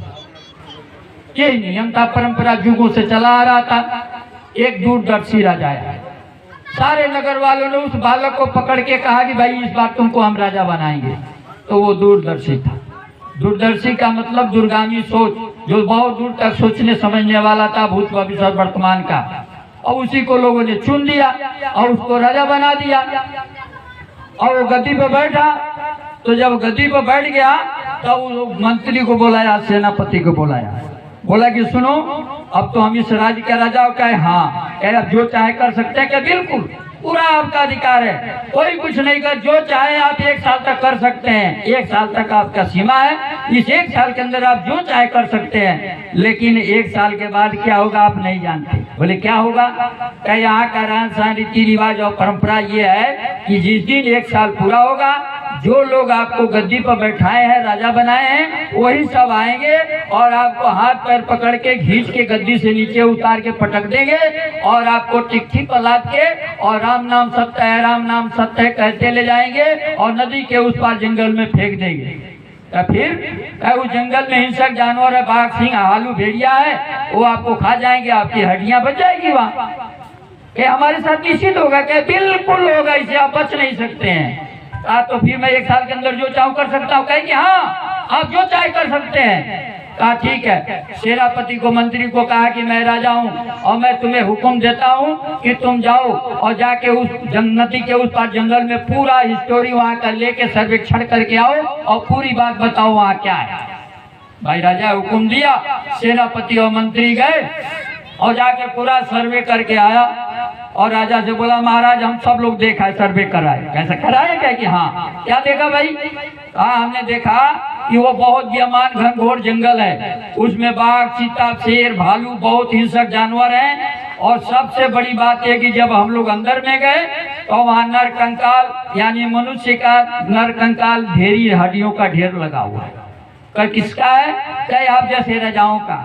ये नियम था, परंपरा युगों से चला आ रहा था। एक दूरदर्शी राजा है, सारे नगर वालों ने उस बालक को पकड़ के कहा कि भाई इस बार तुमको हम राजा बनाएंगे। तो वो दूरदर्शी था। दूरदर्शी का मतलब दूरगामी सोच, जो बहुत दूर तक सोचने समझने वाला था, भूत भविष्य और वर्तमान का। और उसी को लोगों ने चुन दिया और उसको राजा बना दिया, और वो गद्दी पर बैठा। तो जब गद्दी पर बैठ गया तब मंत्री को बुलाया, सेनापति को बुलाया, बोला कि सुनो अब तो हम इस राज्य के राजा हो। कहे हाँ। कहे अब जो चाहे कर सकते हैं? क्या बिल्कुल, पूरा आपका अधिकार है, कोई कुछ नहीं कर, जो चाहे आप 1 साल तक कर सकते हैं। 1 साल तक आपका सीमा है, इस 1 साल के अंदर आप जो चाहे कर सकते हैं। लेकिन 1 साल के बाद क्या होगा आप नहीं जानते। बोले क्या होगा? कहे यहाँ का रहन सहन रीति रिवाज और परंपरा ये है कि जिस दिन 1 साल पूरा होगा, जो लोग आपको गद्दी पर बैठाए हैं, राजा बनाए हैं, वही सब आएंगे और आपको हाथ पैर पकड़ के खींच के गद्दी से नीचे उतार के पटक देंगे, और आपको टिक्की पर लाद के और राम नाम सत्य है, राम नाम सत्य है कहते ले जाएंगे, और नदी के उस पार जंगल में फेंक देंगे। तो फिर उस जंगल में हिंसक जानवर है, बाघ सिंह भालू भेड़िया है, वो आपको खा जाएंगे, आपकी हड्डियां बच जाएगी वहाँ। क्या हमारे साथ निश्चित होगा? क्या बिल्कुल होगा, इसे आप बच नहीं सकते हैं। तो फिर मैं 1 साल के अंदर जो चाहूँ कर सकता हूँ? कहे कि हाँ आप जो चाहे कर सकते हैं। कहा ठीक है। सेनापति को मंत्री को कहा कि मैं राजा हूँ और मैं तुम्हें हुक्म देता हूँ कि तुम जाओ और जाके उस नदी के उस पार जंगल में पूरा हिस्टोरी वहाँ का लेके सर्वेक्षण करके आओ और पूरी बात बताओ वहाँ क्या है। भाई राजा हुक्म दिया, सेनापति और मंत्री गए और जाके पूरा सर्वे करके आया, और राजा से बोला महाराज हम सब लोग देखा है, सर्वे कराए। कैसे कराए? क्या कि हाँ। क्या देखा भाई? हाँ हमने देखा कि वो बहुत बेमान घनघोर जंगल है, उसमें बाघ चीता शेर भालू बहुत हिंसक जानवर हैं, और सबसे बड़ी बात है कि जब हम लोग अंदर में गए तो वहाँ नर कंकाल यानी मनुष्य का नर कंकाल ढेरी हड्डियों का ढेर लगा हुआ है। कल किसका है? कहे आप जैसे राजाओं का,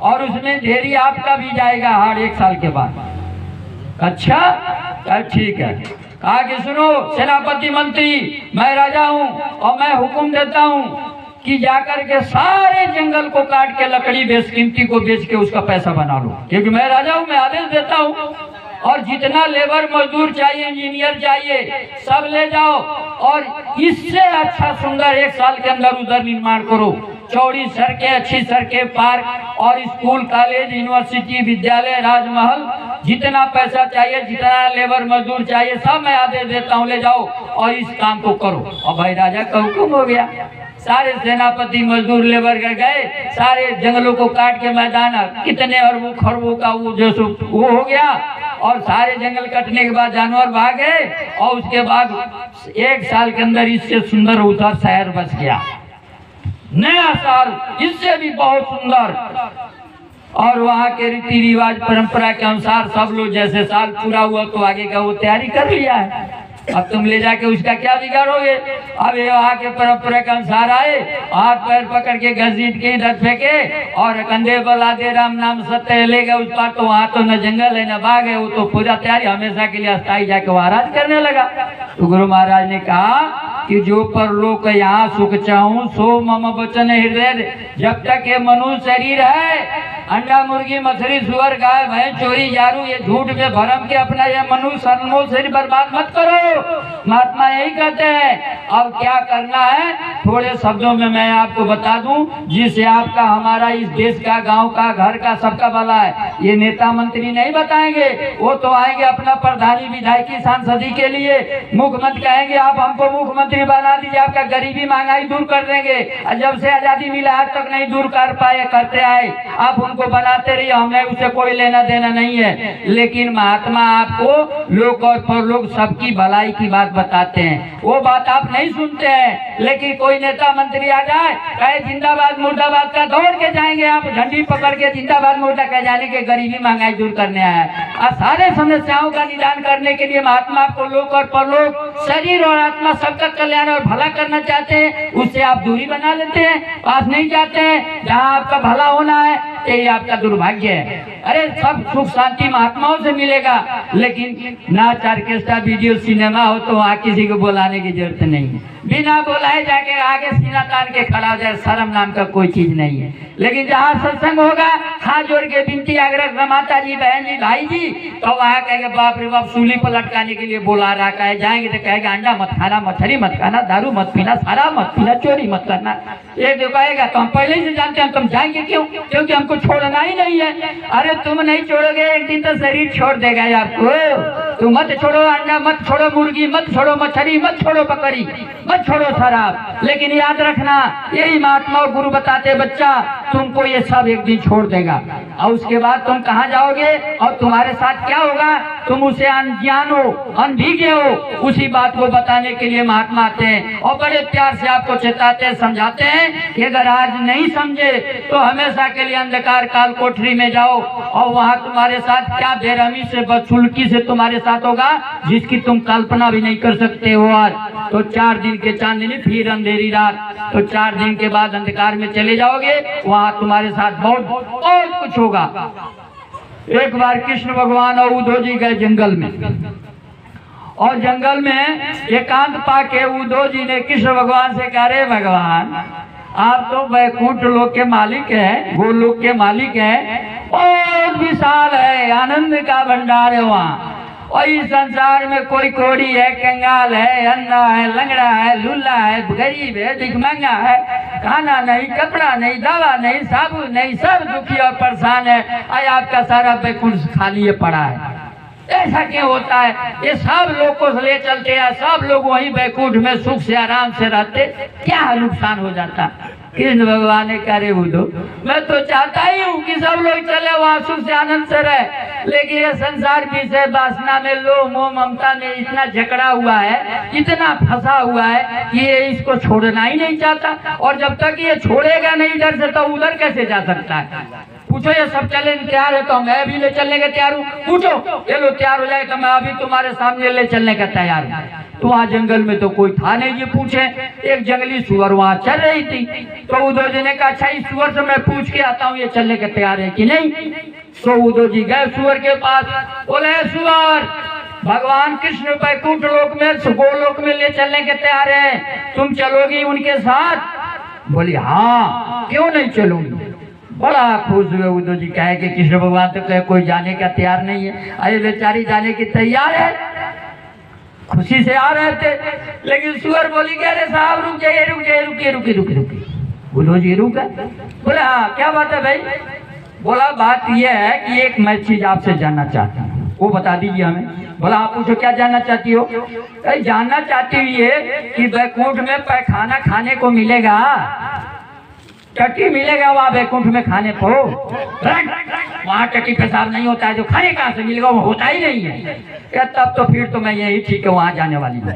और उसमें ढेरी आपका भी जाएगा हाड़ 1 साल के बाद। अच्छा चल ठीक है। कहा कि सुनो सेनापति मंत्री, मैं राजा हूँ और मैं हुक्म देता हूँ कि जाकर के सारे जंगल को काट के लकड़ी बेशकीमती को बेच के उसका पैसा बना लो, क्योंकि मैं राजा हूँ, मैं आदेश देता हूँ। और जितना लेबर मजदूर चाहिए, इंजीनियर चाहिए, सब ले जाओ और इससे अच्छा सुंदर 1 साल के अंदर उधर निर्माण करो। चौड़ी सड़कें, अच्छी सड़कें, पार्क और स्कूल, कॉलेज, यूनिवर्सिटी, विद्यालय, राजमहल, जितना पैसा चाहिए, जितना लेबर मजदूर चाहिए, सब मैं आदेश देता हूँ, ले जाओ और इस काम को करो। और भाई राजा का हुक्म हो गया। सारे सेनापति, मजदूर, लेबर कर गए, सारे जंगलों को काट के मैदान, कितने अरबों खरबों का वो जो वो हो गया। और सारे जंगल कटने के बाद जानवर भाग गए और उसके बाद 1 साल के अंदर इससे सुंदर उधर शहर बस गया, नया शहर, इससे भी बहुत सुंदर। और वहाँ के रीति रिवाज परंपरा के अनुसार सब लोग जैसे साल पूरा हुआ तो आगे का वो तैयारी कर लिया है। अब तुम ले जाके उसका क्या बिगाड़ोगे? अब ये वहाँ के परंपरा के अनुसार आए, हाथ पैर पकड़ के घसीट के इधर फेंके और कंधे बला दे राम नाम सत्य ले गए उस पार। तो वहाँ तो न जंगल है न बाग है, वो तो पूरा तैयारी हमेशा के लिए अस्थाई जाके वहाँ राज करने लगा। तो गुरु महाराज ने कहा कि जो परलोक यहाँ सुख चाहूं सो मम वचन हृदय। जब तक ये मनुष्य शरीर है, अंडा मुर्गी मछली सुअर गाय भैंस चोरी जारू ये झूठ में भरम के अपना ये मनुष्य अनमोल शरीर बर्बाद मत करो। महात्मा यही कहते हैं। अब क्या करना है थोड़े शब्दों में मैं आपको बता दूं, जिससे आपका, हमारा, इस देश का, गांव का, घर का, सबका भला है। ये नेता मंत्री नहीं बताएंगे, वो तो आएंगे अपना प्रधानी विधायकी सांसदी के लिए। मुख्यमंत्री कहेंगे आप हमको मुख्यमंत्री बना दीजिए, आपका गरीबी महंगाई दूर कर देंगे। और जब से आजादी मिला आज तक नहीं दूर कर पाए, करते आए, आप उनको बनाते रहिए, हमें उससे कोई लेना देना नहीं है। लेकिन महात्मा आपको लोक और परलोक सबकी भलाई की बात बताते हैं, वो बात आप नहीं सुनते हैं। लेकिन कोई नेता मंत्री आ जाए, कहे जिंदाबाद मुर्दाबाद का, दौड़ के जाएंगे आप झंडी पकड़ के, जिंदाबाद मुर्दा कह जाने के गरीबी महंगाई दूर करने आया है। और सारे समस्याओं का निदान करने के लिए महात्मा आपको लोक और परलोक, शरीर और आत्मा सबका कल्याण और भला करना चाहते हैं। उससे आप दूरी बना लेते हैं, पास नहीं जाते हैं। जहाँ आपका भला होना है यही आपका दुर्भाग्य है। अरे सब सुख शांति महात्माओं से मिलेगा, लेकिन नाच, ऑर्केस्ट्रा, वीडियो, सिनेमा हो तो वहाँ किसी को बुलाने की जरूरत नहीं है। बिना बुलाए जाके आगे सीना तान के खड़ा हो जाए, शर्म नाम का कोई चीज नहीं है। लेकिन जहाँ सत्संग होगा, हाथ जोड़ के विनती आग्रह, माता जी, बहन जी, भाई जी, तो वहाँ कहेंगे बाप रे बाप, सूली पर लटकाने के लिए बुला रहा है। जाएंगे तो कहेगा अंडा मत खाना, मछली मत खाना, दारू मत पीना, शराब मत पीना, चोरी मत करना। ये जो कहेगा तो हम पहले ही से जानते हैं, तुम जाएंगे क्यों? क्योंकि हमको छोड़ना ही नहीं है। अरे तुम नहीं छोड़ोगे एक दिन तो शरीर छोड़ देगा आपको। तुम मत छोड़ो अंडा, मत छोड़ो मुर्गी, मत छोड़ो मछली, मत छोड़ो बकरी, मत छोड़ो शराब। लेकिन याद रखना, यही महात्मा और गुरु बताते, बच्चा तुमको ये सब एक दिन छोड़ देगा। और उसके बाद तुम कहाँ जाओगे और तुम्हारे साथ क्या होगा, तुम उसे अनजान हो, अनभिज्ञ हो, उसी बात को बताने के लिए महात्मा आते हैं और बड़े प्यार से आपको चेताते हैं, समझाते हैं कि अगर आज नहीं समझे तो हमेशा के लिए अंधकार काल कोठरी में जाओ और वहाँ तुम्हारे साथ क्या बेरहमी से, बदसुल्की से तुम्हारे साथ होगा जिसकी तुम कल्पना भी नहीं कर सकते हो। आज तो 4 दिन के चांदनी, फिर अंधेरी रात, तो 4 दिन के बाद अंधकार में चले जाओगे, वहाँ तुम्हारे साथ बहुत कुछ होगा। एक बार कृष्ण भगवान और उद्धव जी गए जंगल में, और जंगल में एकांत पाके उद्धव जी ने कृष्ण भगवान से कहा, रे भगवान आप तो वैकुंठ लोक के मालिक हैं, गोलोक के मालिक हैं, बहुत विशाल है, आनंद का भंडार है वहाँ। और इस संसार में कोई कोड़ी है, कंगाल है, अंधा है, लंगड़ा है, लुल्ला है, गरीब है, भिखमंगा है, खाना नहीं, कपड़ा नहीं, दवा नहीं, साबुन नहीं, सब दुखी और परेशान है। और आपका सारा वैकुंठ खाली पड़ा है। ऐसा क्यों होता है? ये सब लोग को ले चलते हैं, सब लोग वहीं वैकुंठ में सुख से आराम से रहते, क्या नुकसान हो जाता? कृष्ण भगवान ने कहा, रे उद्धव, मैं तो चाहता ही हूँ कि सब लोग चले वहाँ सुख से आनंद से रहे, लेकिन ये संसार विषय वासना में, लोभ मोह ममता में इतना जकड़ा हुआ है, इतना फंसा हुआ है कि ये इसको छोड़ना ही नहीं चाहता। और जब तक ये छोड़ेगा नहीं इधर से तो उधर कैसे जा सकता है? पूछो, ये सब चलने तैयार है तो मैं भी ले चलने का तैयार हूँ। पूछो, ये लोग तैयार हो जाए तो मैं अभी तुम्हारे सामने ले चलने का तैयार हूँ। तो वहाँ जंगल में तो कोई था नहीं। ये पूछे, एक जंगली सुअर वहाँ चल रही थी, तो उद्धव जी ने कहा, अच्छा इस सुअर से मैं पूछ के आता हूँ ये चलने के तैयार है कि नहीं। तो उद्धव जी गए सुअर के पास, बोले सुअर, भगवान कृष्ण वैकुंठ लोक में, गोलोक में ले चलने के तैयार है, तुम चलोगी उनके साथ? बोली हाँ, क्यों नहीं चलूंगी। बड़ा खुश हुए उद्धव जी, कहे कि कृष्ण भगवान तो कहे कोई जाने का तैयार नहीं है, अरे बेचारी जाने की तैयार है, खुशी से आ रहे थे। लेकिन सुअर बोली कि अरे साहब रुक जाइए, रुक जाइए, रुकिए रुकिए रुकिए रुकिए। उद्धव जी रुक गए, बोले हाँ क्या बात है भाई? बोला बात यह है कि एक मैं चीज आपसे जानना चाहता हूँ, वो बता दीजिए हमें। बोला आप पूछो क्या जानना चाहती हो? जानना चाहती हुई है कि बैकुंठ में पैखाना खाने को मिलेगा, टट्टी मिलेगा वहाँ बैकुंठ में खाने को? वहाँ टट्टी पेशाब नहीं होता है, जो खाने कहाँ से मिलेगा, वो होता ही नहीं है। क्या तब तो फिर तो मैं यही ठीक है वहाँ जाने वाली हूँ।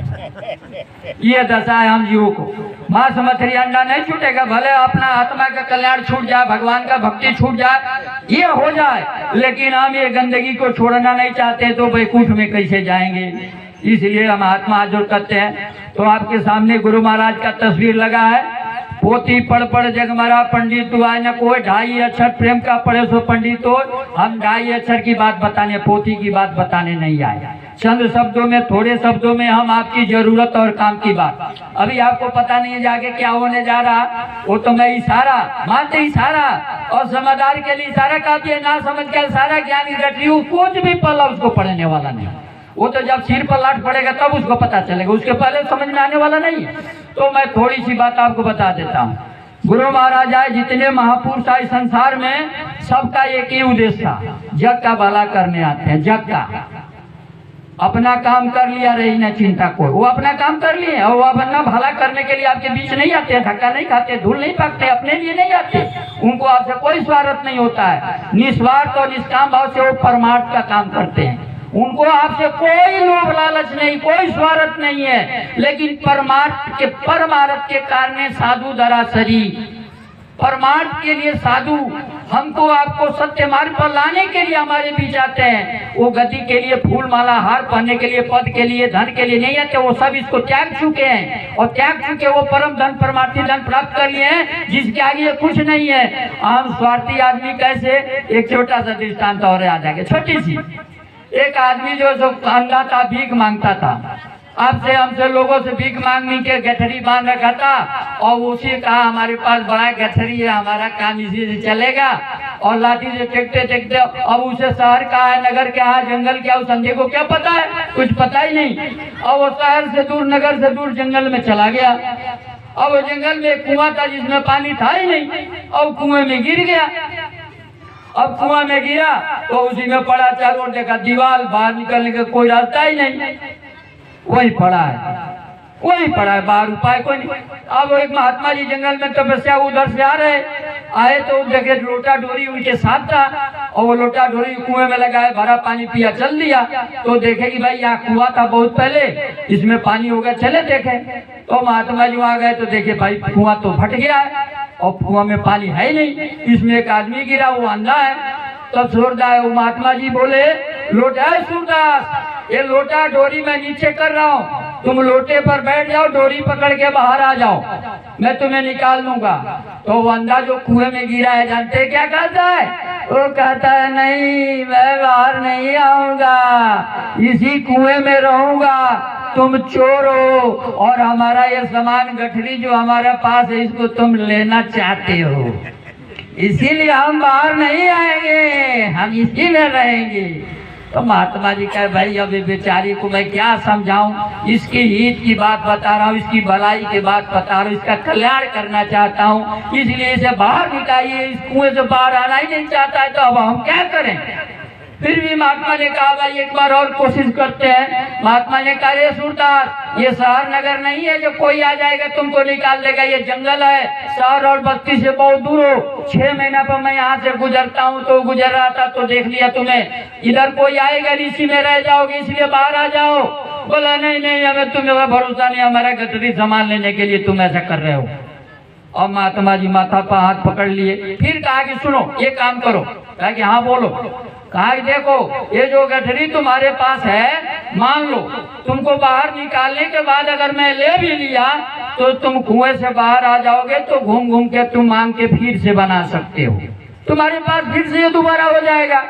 ये दशा है हम जीवों को, मांस मछली अंडा नहीं छूटेगा, भले अपना आत्मा का कल्याण छूट जाए, भगवान का भक्ति छूट जाए, ये हो जाए, लेकिन हम ये गंदगी को छोड़ना नहीं चाहते तो बैकुंठ में कैसे जाएंगे? इसलिए हम आत्मा हाथ जोड़ करते हैं। तो आपके सामने गुरु महाराज का तस्वीर लगा है, पोती पढ़ पढ़ जगमरा पंडित तू आए न कोई, 2.5 अक्षर प्रेम का पढ़े सो पंडित हो। हम 2.5 अक्षर की बात बताने, पोती की बात बताने नहीं आए, चंद शब्दों में, थोड़े शब्दों में हम आपकी जरूरत और काम की बात। अभी आपको पता नहीं है जाके क्या होने जा रहा, वो तो मैं इशारा मानते, इशारा और समझदार के लिए इशारा काफी है, ना समझ के इशारा ज्ञानी गठरी कुछ भी पला उसको पढ़ने वाला नहीं। वो तो जब सिर पर लाट पड़ेगा तब उसको पता चलेगा, उसके पहले समझ में आने वाला नहीं है। तो मैं थोड़ी सी बात आपको बता देता हूँ। गुरु महाराज आए, जितने महापुरुष आए संसार में, सबका एक ही उद्देश्य था, जग का भला करने आते हैं। जग का अपना काम कर लिया, रही ना चिंता कोई, वो अपना काम कर लिए और वो अपना भला करने के लिए आपके बीच नहीं आते, धक्का नहीं खाते, धूल नहीं पाकते, अपने लिए नहीं आते। उनको आपसे कोई स्वार्थ नहीं होता है, निस्वार्थ और निष्काम भाव से वो परमार्थ का काम करते हैं। उनको आपसे कोई लोभ लालच नहीं, कोई स्वार्थ नहीं है, लेकिन परमार्थ के परमार्थ के कारण साधु दरासरी, परमार्थ के लिए साधु हमको आपको सत्य मार्ग पर लाने के लिए हमारे बीच आते हैं। वो गति के लिए, फूल माला हार पहनने के लिए, पद के लिए, धन के लिए नहीं आते, वो सब इसको त्याग चुके हैं और त्याग चुके वो परम धन, परमार्थी धन प्राप्त कर लिए हैं, जिसके आगे कुछ नहीं है। हम स्वार्थी आदमी कैसे, एक छोटा सा दृष्टांत और याद आ गया, छोटी सी। एक आदमी जो अंधा था, भीख मांगता था, आपसे हमसे लोगों से भीख मांगने के गठरी बांध रखा था और उसी कहा हमारे पास बड़ा गठरी है, हमारा काम इसी से चलेगा, और लाठी से टेकते टेकते अब उसे शहर का है, नगर क्या है, जंगल क्या, उस अंधे को क्या पता है, कुछ पता ही नहीं। और वो शहर से दूर, नगर से दूर जंगल में चला गया। अब वो जंगल में एक कुआं था जिसमें पानी था ही नहीं, और कुएं में गिर गया। अब कुआं में गिरा तो उसी में पड़ा, चारों ओर देखा दीवार, बाहर निकलने का कोई रास्ता ही नहीं, वही पड़ा है, वही पड़ा है, बाहर उपाय कोई नहीं। अब एक महात्मा जी जंगल में तपस्या उधर से आ रहे, आए तो देखे लोटा डोरी उनके साथ था, और वो लोटा डोरी कुएं में लगाए, भरा पानी पिया, चल दिया। तो देखे कि भाई यहाँ कुआं था बहुत पहले, इसमें पानी हो गया, चले देखे। तो महात्मा जी वहां गए तो देखे भाई कुआं तो फट गया है और कुआं में पानी है ही नहीं, इसमें एक आदमी गिरा, वो अंधा है। तब सूरदास, वो महात्मा जी बोले, लोटा है सूरदास, ये लोटा डोरी मैं नीचे कर रहा हूँ, तुम लोटे पर बैठ जाओ, डोरी पकड़ के बाहर आ जाओ, मैं तुम्हें निकाल लूंगा। तो वो अंधा जो कुएं में गिरा है, जानते क्या कहता है? वो कहता है नहीं, मैं बाहर नहीं आऊंगा, इसी कुएं में रहूंगा, तुम चोर हो और हमारा ये सामान गठरी जो हमारे पास है इसको तुम लेना चाहते हो, इसीलिए हम बाहर नहीं आएंगे, हम इसी में रहेंगे। तो महात्मा जी कहे भाई अब बेचारी को मैं क्या समझाऊं, इसके हित की बात बता रहा हूँ, इसकी भलाई की बात बता रहा हूँ, इसका कल्याण करना चाहता हूँ, इसलिए इसे बाहर निकालिए, इस कुएं से बाहर आना ही नहीं चाहता है, तो अब हम क्या करें? फिर भी महात्मा ने कहा भाई एक बार और कोशिश करते हैं। महात्मा ने कहा रे सूरदास, ये शहर नगर नहीं है जो कोई आ जाएगा तुमको निकाल देगा, ये जंगल है, शहर और बस्ती से बहुत दूर हो। 6 महीना पर मैं यहाँ से गुजरता हूँ, तो गुजर रहा था तो देख लिया तुम्हें, इधर कोई आएगा इसी में रह जाओगे, इसलिए बाहर आ जाओ। बोला नहीं नहीं, हमें तुम्हें भरोसा नहीं, हमारा गठरी सामान लेने के लिए तुम ऐसा कर रहे हो। और महात्मा जी माथा पर हाथ पकड़ लिए, फिर कहा कि सुनो ये काम करो। कहा कि हाँ बोलो। कहा कि देखो ये जो गठरी तुम्हारे पास है, मान लो तुमको बाहर निकालने के बाद अगर मैं ले भी लिया तो तुम कुएं से बाहर आ जाओगे, तो घूम घूम के तुम मांग के फिर से बना सकते हो, तुम्हारे पास फिर से ये दोबारा हो जाएगा।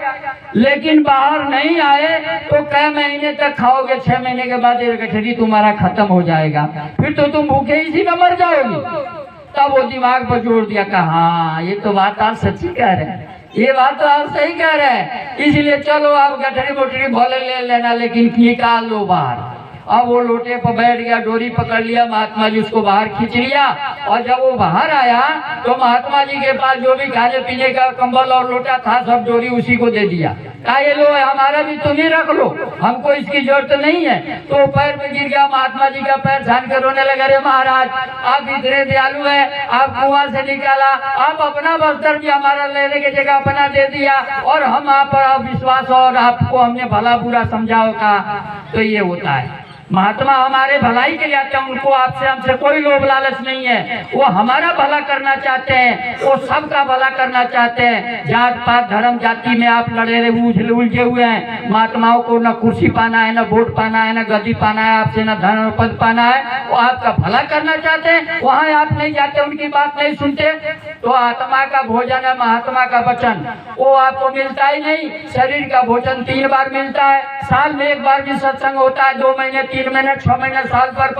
लेकिन बाहर नहीं आए तो कई महीने तक खाओगे, 6 महीने के बाद ये गठरी तुम्हारा खत्म हो जाएगा, फिर तो तुम भूखे इसी में मर जाओगे। तब वो दिमाग पर जोड़ दिया, कहा हाँ ये तो बात आप सच्ची कह रहे हैं, ये बात तो आप सही कह रहे हैं, इसलिए चलो आप गठरी बोटरी भोले ले लेना, लेकिन निकाल लो बाहर। अब वो लोटे पर बैठ गया, डोरी पकड़ लिया, महात्मा जी उसको बाहर खींच लिया। और जब वो बाहर आया तो महात्मा जी के पास जो भी खाने पीने का कंबल और लोटा था सब डोरी उसी को दे दिया, कहा ये लो हमारा भी तुम ही रख लो, हमको इसकी जरूरत नहीं है। तो पैर में गिर गया, महात्मा जी का पैर छान कर रोने लगे, अरे महाराज आप इतने दयालु हैं, आप कुआं से निकाला, आप अपना बस्तर भी हमारा लेने की जगह अपना दे दिया, और हम आप पर विश्वास और आपको हमने भला बुरा समझाओ का। तो ये होता है, महात्मा हमारे भलाई के लिए आते हैं, उनको आपसे हमसे कोई लोभ लालच नहीं है, वो हमारा भला करना चाहते हैं, वो सबका भला करना चाहते हैं। जात पात धर्म जाति में आप लड़े उलझे हुए हैं, महात्माओं को न कुर्सी पाना है, न वोट पाना है, न गद्दी पाना है, आपसे न धन और पद पाना है, वो आपका भला करना चाहते हैं, वहाँ आप नहीं जाते, उनकी बात नहीं सुनते। तो आत्मा का भोजन है, महात्मा का वचन, वो आपको मिलता ही नहीं। शरीर का भोजन 3 बार मिलता है, साल में 1 बार भी सत्संग होता है, 2 महीने 3 महीने 6 महीने साल पर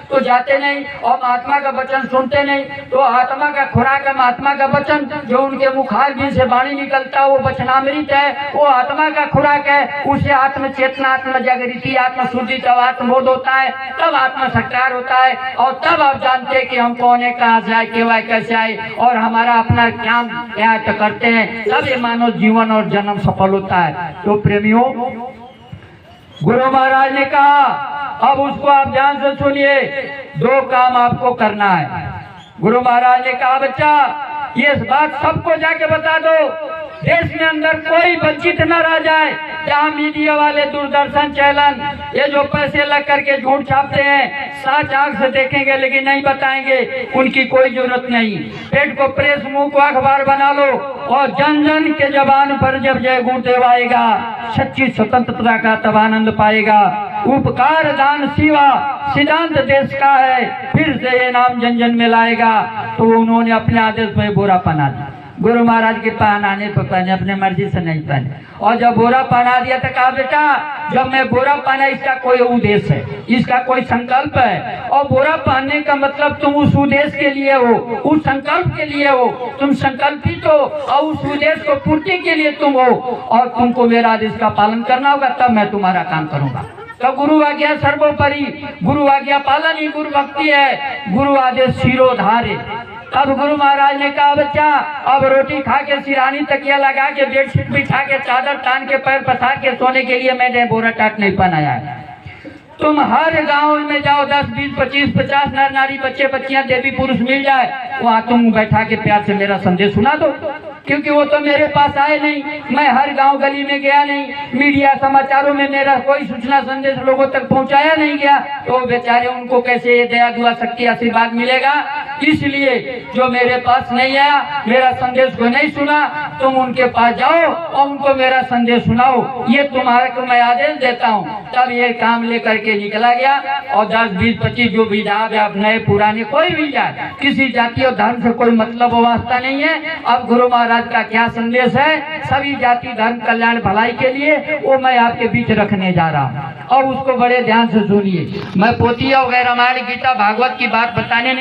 तो जाते नहीं और महात्मा का वचन सुनते नहीं। तो आत्मा का खुराक है महात्मा का वचन, जो उनके मुखार भी से वाणी निकलता है वो वचनामृत है, वो आत्मा का खुराक है। उसे आत्म चेतना, आत्म जागृति, आत्म शुद्धि, तब आत्मबोध होता है, तब आत्म साक्षात्कार होता है, और तब आप जानते हैं कि हम कौन है, कहाँ से आए, केवल कैसे आए, और हमारा अपना काम क्या करते हैं, तब ये मानव जीवन और जन्म सफल होता है। तो प्रेमियों, गुरु महाराज ने कहा, अब उसको आप ध्यान से सुनिए, 2 काम आपको करना है। गुरु महाराज ने कहा, बच्चा ये बात सबको जाके बता दो, देश में अंदर कोई वंचित न रह जाए। जहाँ मीडिया वाले, दूरदर्शन चैनल, ये जो पैसे लग करके झूठ छापते हैं, सच आंख से देखेंगे लेकिन नहीं बताएंगे, उनकी कोई जरूरत नहीं। पेट को प्रेस, मुंह को अखबार बना लो, और जन जन के जबान पर जब जय गुरुदेव आएगा, सच्ची स्वतंत्रता का तब आनंद पाएगा। उपकार दान सेवा सिद्धांत देश का है, फिर से ये नाम जन जन में लाएगा। तो उन्होंने अपने आदेश में बोरा पहना दिया। गुरु महाराज के पहनाने पर पहने, अपने मर्जी से नहीं पहने। और जब बोरा पहना दिया तो कहा, बेटा जब मैं बोरा पहना, इसका कोई उद्देश्य है, इसका कोई संकल्प है, और बोरा पहनने का मतलब तुम उस उद्देश्य के लिए हो, उस संकल्प के लिए हो, तुम संकल्पित हो, और उस उद्देश्य को पूर्ति के लिए तुम हो, और तुमको मेरा आदेश का पालन करना होगा, तब मैं तुम्हारा काम करूंगा। तो गुरु आज्ञा सर्वोपरि, गुरु आज्ञा पालन ही गुरु भक्ति है, गुरु आदेश शिरोधार्य। अब गुरु महाराज ने कहा, बच्चा अब रोटी खा के, सिरानी तकिया लगा के, बेडशीट बिछा के, चादर तान के, पैर पसार के सोने के लिए मैंने बोरा टाट नहीं पहनाया है। तुम हर गांव में जाओ, 10, 20, 25, 50 नर नारी, बच्चे बच्चियां, देवी पुरुष मिल जाए, वहाँ तुम बैठा के प्यार से मेरा संदेश सुना दो। क्योंकि वो तो मेरे पास आए नहीं, मैं हर गांव गली में गया नहीं, मीडिया समाचारों में मेरा कोई सूचना संदेश लोगों तक पहुंचाया नहीं गया, तो बेचारे उनको कैसे ये दया दुआ शक्ति आशीर्वाद मिलेगा। इसलिए जो मेरे पास नहीं आया, मेरा संदेश को नहीं सुना, तुम उनके पास जाओ और उनको मेरा संदेश सुनाओ, ये तुम्हारे को मैं आदेश देता हूँ। तब ये काम लेकर के निकला गया, और 10, 20, 25 जो भी जाए, आप नए पुराने कोई भी जाए, किसी जाति और धर्म से कोई मतलब वास्ता नहीं है। अब गुरु महाराज का क्या संदेश है, सभी जाति धर्म कल्याण भलाई के लिए, वो मैं आपके बीच रखने जा रहा हूँ, और उसको बड़े ध्यान से सुनिए। मैं पोथी वगैरह रामायण गीता भागवत की बात बताने नहीं